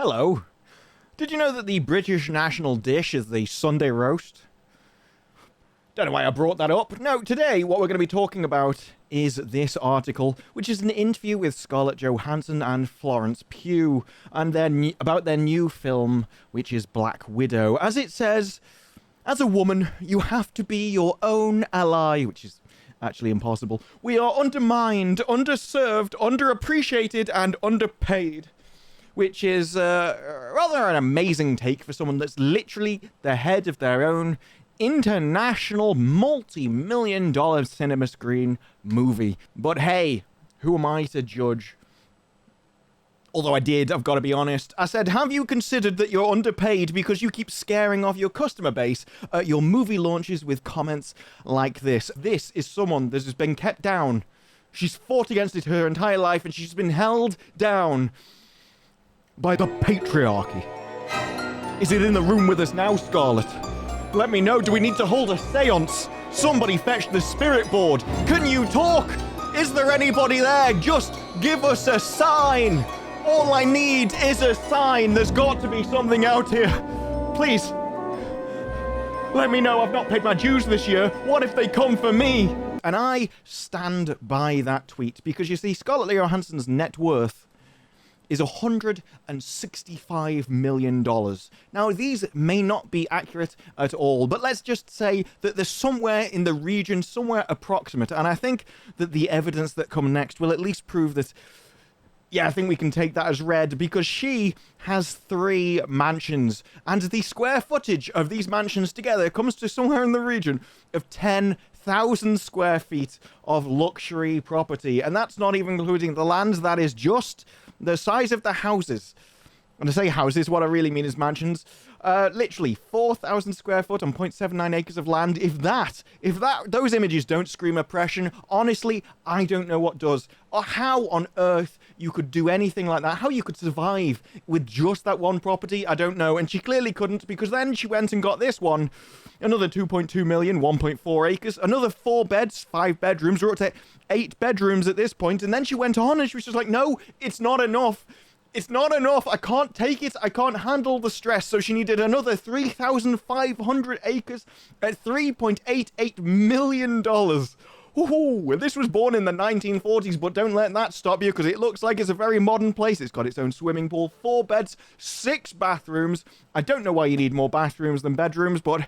Hello. Did you know that the British national dish is the Sunday roast? Don't know why I brought that up. No, today what we're going to be talking about is this article, which is an interview with Scarlett Johansson and Florence Pugh, and about their new film, which is Black Widow. As it says, as a woman, you have to be your own ally, which is actually impossible. We are undermined, underserved, underappreciated, and underpaid. Which is rather an amazing take for someone that's literally the head of their own international multi-million-dollar cinema screen movie. But hey, who am I to judge? Although I've got to be honest. I said, have you considered that you're underpaid because you keep scaring off your customer base at your movie launches with comments like this? This is someone that has been kept down. She's fought against it her entire life, and she's been held down by the patriarchy. Is it in the room with us now, Scarlett? Let me know. Do we need to hold a seance? Somebody fetch the spirit board. Can you talk? Is there anybody there? Just give us a sign. All I need is a sign. There's got to be something out here. Please. Let me know. I've not paid my dues this year. What if they come for me? And I stand by that tweet because, you see, Scarlett Johansson's net worth is $165 million. Now, these may not be accurate at all, but let's just say that there's somewhere in the region, somewhere approximate, and I think that the evidence that comes next will at least prove that, yeah, I think we can take that as read, because she has 3 mansions, and the square footage of these mansions together comes to somewhere in the region of 10,000 square feet of luxury property, and that's not even including the land. That is just the size of the houses. When I say houses, what I really mean is mansions. Literally 4,000 square foot on 0.79 acres of land. If those images don't scream oppression, honestly, I don't know what does. Or how on earth you could do anything like that. How you could survive with just that one property, I don't know. And she clearly couldn't, because then she went and got this one. Another 2.2 million, 1.4 acres, another 4 beds, 5 bedrooms, we're up to 8 bedrooms at this point. And then she went on and she was just like, no, it's not enough. It's not enough. I can't take it. I can't handle the stress. So she needed another 3,500 acres at $3.88 million. Ooh, this was born in the 1940s, but don't let that stop you, because it looks like it's a very modern place. It's got its own swimming pool, 4 beds, 6 bathrooms. I don't know why you need more bathrooms than bedrooms, but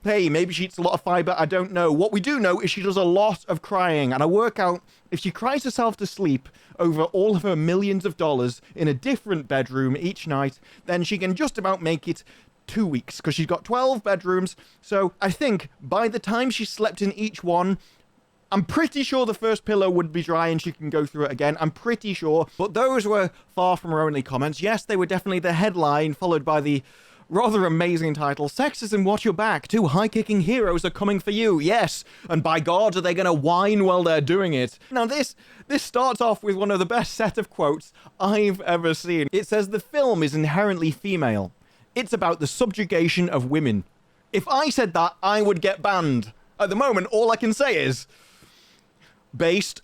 hey, maybe she eats a lot of fiber. I don't know. What we do know is she does a lot of crying, and I work out if she cries herself to sleep over all of her millions of dollars in a different bedroom each night, then she can just about make it 2 weeks, because she's got 12 bedrooms. So I think by the time she slept in each one, I'm pretty sure the first pillow would be dry and she can go through it again. I'm pretty sure. But those were far from her only comments. Yes, they were definitely the headline, followed by the rather amazing title, Sexism Watch Your Back, 2 high-kicking heroes are coming for you. Yes, and by God, are they going to whine while they're doing it? Now, this starts off with one of the best set of quotes I've ever seen. It says, the film is inherently female. It's about the subjugation of women. If I said that, I would get banned. At the moment, all I can say is based,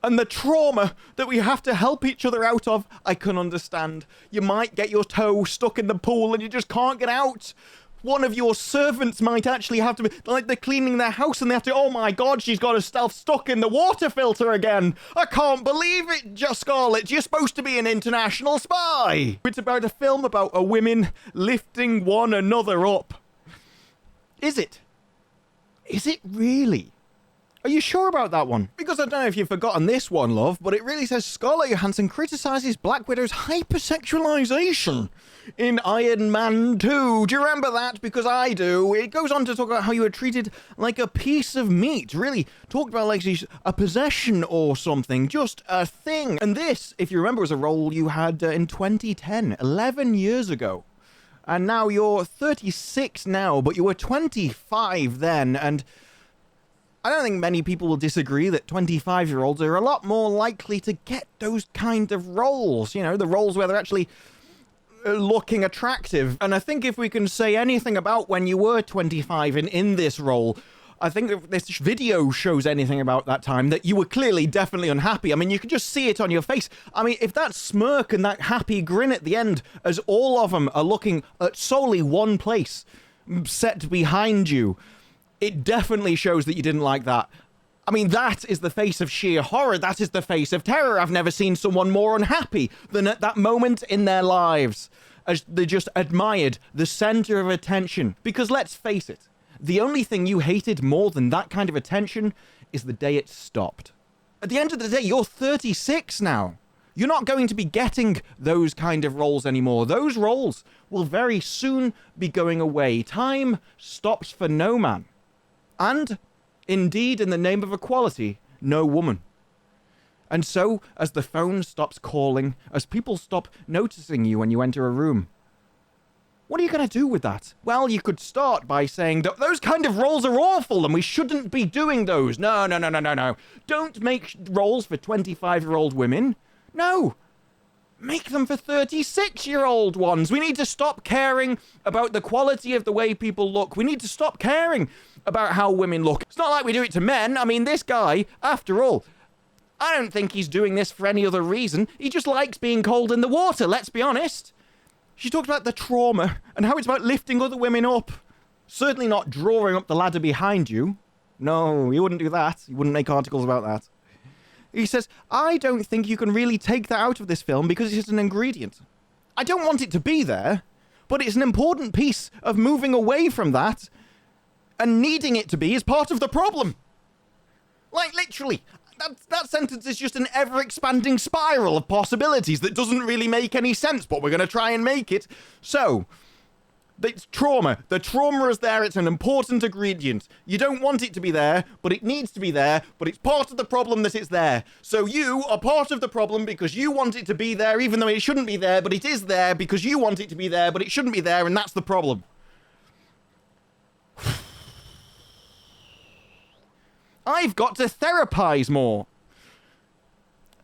and the trauma that we have to help each other out of, I can understand. You might get your toe stuck in the pool and you just can't get out. One of your servants might actually have to be, like, they're cleaning their house and they have to, oh my God, she's got herself stuck in the water filter again. I can't believe it, just Scarlett. You're supposed to be an international spy. It's about a film about a women lifting one another up. Is it? Is it really? Are you sure about that one? Because I don't know if you've forgotten this one, love, but it really says Scarlett Johansson criticizes Black Widow's hypersexualization in Iron Man 2. Do you remember that? Because I do. It goes on to talk about how you were treated like a piece of meat. Really talked about like she's a possession or something, just a thing. And this, if you remember, was a role you had in 2010, 11 years ago. And now you're 36 now, but you were 25 then, and I don't think many people will disagree that 25-year-olds are a lot more likely to get those kind of roles. You know, the roles where they're actually looking attractive. And I think if we can say anything about when you were 25 and in this role, I think if this video shows anything about that time, that you were clearly definitely unhappy. I mean, you can just see it on your face. I mean, if that smirk and that happy grin at the end, as all of them are looking at solely one place set behind you, it definitely shows that you didn't like that. I mean, that is the face of sheer horror. That is the face of terror. I've never seen someone more unhappy than at that moment in their lives, as they just admired the center of attention. Because let's face it, the only thing you hated more than that kind of attention is the day it stopped. At the end of the day, you're 36 now. You're not going to be getting those kind of roles anymore. Those roles will very soon be going away. Time stops for no man. And, indeed, in the name of equality, no woman. And so, as the phone stops calling, as people stop noticing you when you enter a room, what are you going to do with that? Well, you could start by saying that those kind of roles are awful and we shouldn't be doing those. No. Don't make roles for 25-year-old women. No. Make them for 36-year-old ones. We need to stop caring about the quality of the way people look. We need to stop caring about how women look. It's not like we do it to men. I mean, this guy, after all, I don't think he's doing this for any other reason. He just likes being cold in the water, let's be honest. She talked about the trauma and how it's about lifting other women up. Certainly not drawing up the ladder behind you. No, he wouldn't do that. He wouldn't make articles about that. He says, I don't think you can really take that out of this film because it's an ingredient. I don't want it to be there, but it's an important piece of moving away from that, and needing it to be is part of the problem. Like, literally. That sentence is just an ever-expanding spiral of possibilities that doesn't really make any sense, but we're going to try and make it. So, it's trauma. The trauma is there. It's an important ingredient. You don't want it to be there, but it needs to be there, but it's part of the problem that it's there. So you are part of the problem because you want it to be there, even though it shouldn't be there, but it is there because you want it to be there, but it shouldn't be there, and that's the problem. I've got to therapize more.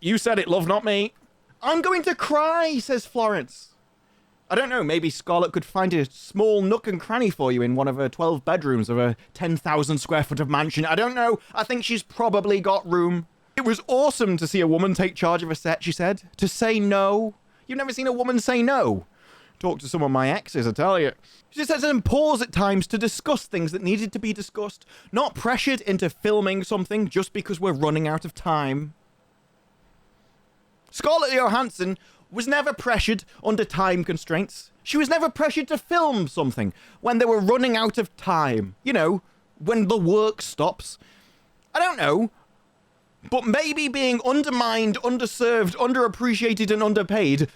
You said it, love, not me. I'm going to cry, says Florence. I don't know, maybe Scarlett could find a small nook and cranny for you in one of her 12 bedrooms of a 10,000 square foot of mansion. I don't know. I think she's probably got room. It was awesome to see a woman take charge of a set, she said. To say no. You've never seen a woman say no. Talk to some of my exes, I tell you. She just had to pause at times to discuss things that needed to be discussed, not pressured into filming something just because we're running out of time. Scarlett Johansson was never pressured under time constraints. She was never pressured to film something when they were running out of time. You know, when the work stops. I don't know. But maybe being undermined, underserved, underappreciated, and underpaid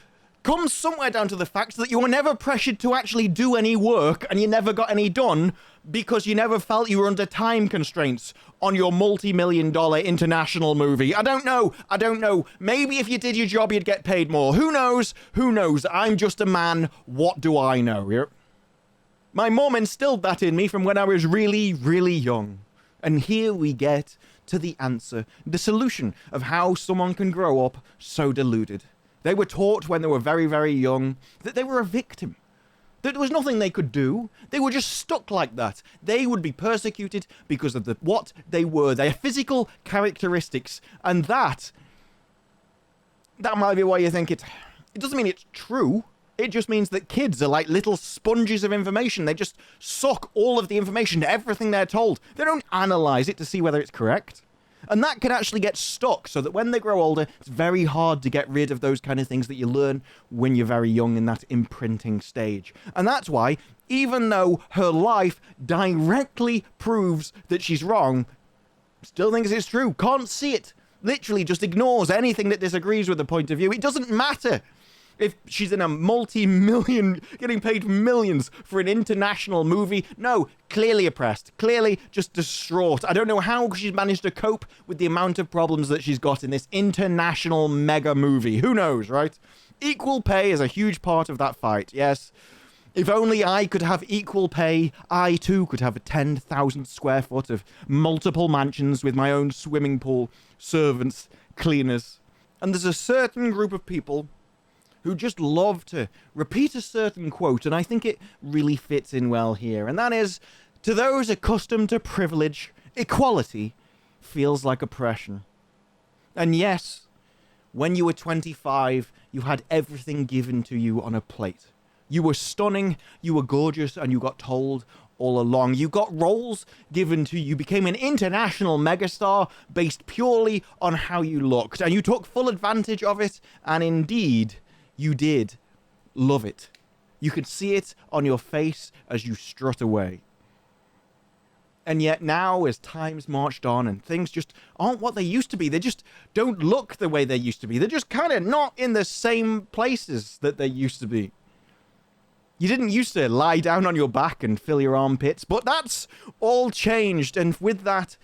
comes somewhere down to the fact that you were never pressured to actually do any work and you never got any done because you never felt you were under time constraints on your multi-million-dollar international movie. I don't know. Maybe if you did your job, you'd get paid more. Who knows? I'm just a man. What do I know? My mum instilled that in me from when I was really, really young. And here we get to the answer, the solution of how someone can grow up so deluded. They were taught when they were very, very young that they were a victim. That there was nothing they could do. They were just stuck like that. They would be persecuted because of what they were, their physical characteristics. And that might be why you think it doesn't mean it's true. It just means that kids are like little sponges of information. They just suck all of the information, everything they're told. They don't analyze it to see whether it's correct. And that can actually get stuck so that when they grow older, it's very hard to get rid of those kind of things that you learn when you're very young in that imprinting stage. And that's why, even though her life directly proves that she's wrong, still thinks it's true, can't see it, literally just ignores anything that disagrees with the point of view. It doesn't matter if she's in a multi-million, getting paid millions for an international movie. No, clearly oppressed, clearly just distraught. I don't know how she's managed to cope with the amount of problems that she's got in this international mega movie. Who knows, right? Equal pay is a huge part of that fight, yes. If only I could have equal pay, I too could have a 10,000 square foot of multiple mansions with my own swimming pool, servants, cleaners. And there's a certain group of people who just love to repeat a certain quote, and I think it really fits in well here, and that is To those accustomed to privilege, equality feels like oppression. And yes, when you were 25, you had everything given to you on a plate. You were stunning, you were gorgeous, and you got told all along. You got roles given to you, became an international megastar based purely on how you looked, and you took full advantage of it, and indeed, you did love it. You could see it on your face as you strut away. And yet now, as time's marched on and things just aren't what they used to be, they just don't look the way they used to be. They're just kind of not in the same places that they used to be. You didn't used to lie down on your back and fill your armpits, but that's all changed. And with that,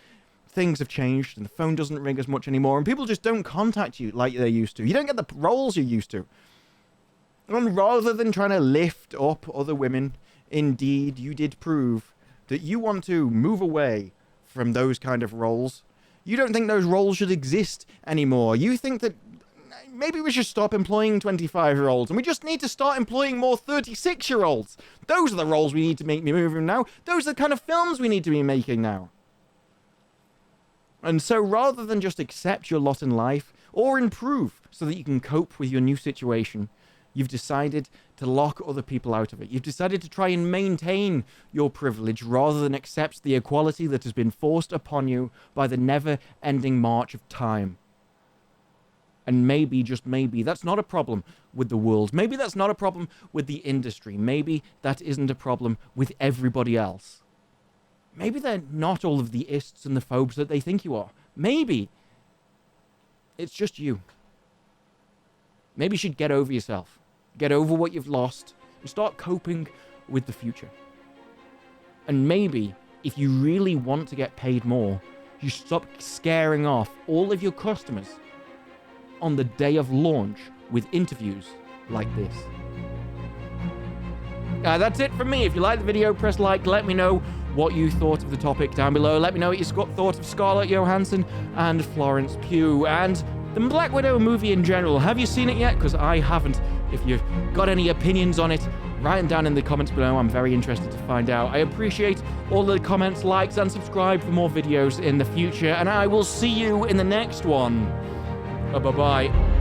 things have changed and the phone doesn't ring as much anymore and people just don't contact you like they used to. You don't get the roles you used to. And rather than trying to lift up other women, indeed, you did prove that you want to move away from those kind of roles. You don't think those roles should exist anymore. You think that maybe we should stop employing 25-year-olds and we just need to start employing more 36-year-olds. Those are the roles we need to make moving now. Those are the kind of films we need to be making now. And so rather than just accept your lot in life or improve so that you can cope with your new situation, you've decided to lock other people out of it. You've decided to try and maintain your privilege rather than accept the equality that has been forced upon you by the never-ending march of time. And maybe, just maybe, that's not a problem with the world. Maybe that's not a problem with the industry. Maybe that isn't a problem with everybody else. Maybe they're not all of the ists and the phobes that they think you are. Maybe it's just you. Maybe you should get over yourself. Get over what you've lost and start coping with the future. And maybe, if you really want to get paid more, you stop scaring off all of your customers on the day of launch with interviews like this. That's it from me. If you like the video, press like. Let me know what you thought of the topic down below. Let me know what you thought of Scarlett Johansson and Florence Pugh and the Black Widow movie in general. Have you seen it yet? Because I haven't. If you've got any opinions on it, write them down in the comments below. I'm very interested to find out. I appreciate all the comments, likes, and subscribe for more videos in the future. And I will see you in the next one. Bye-bye.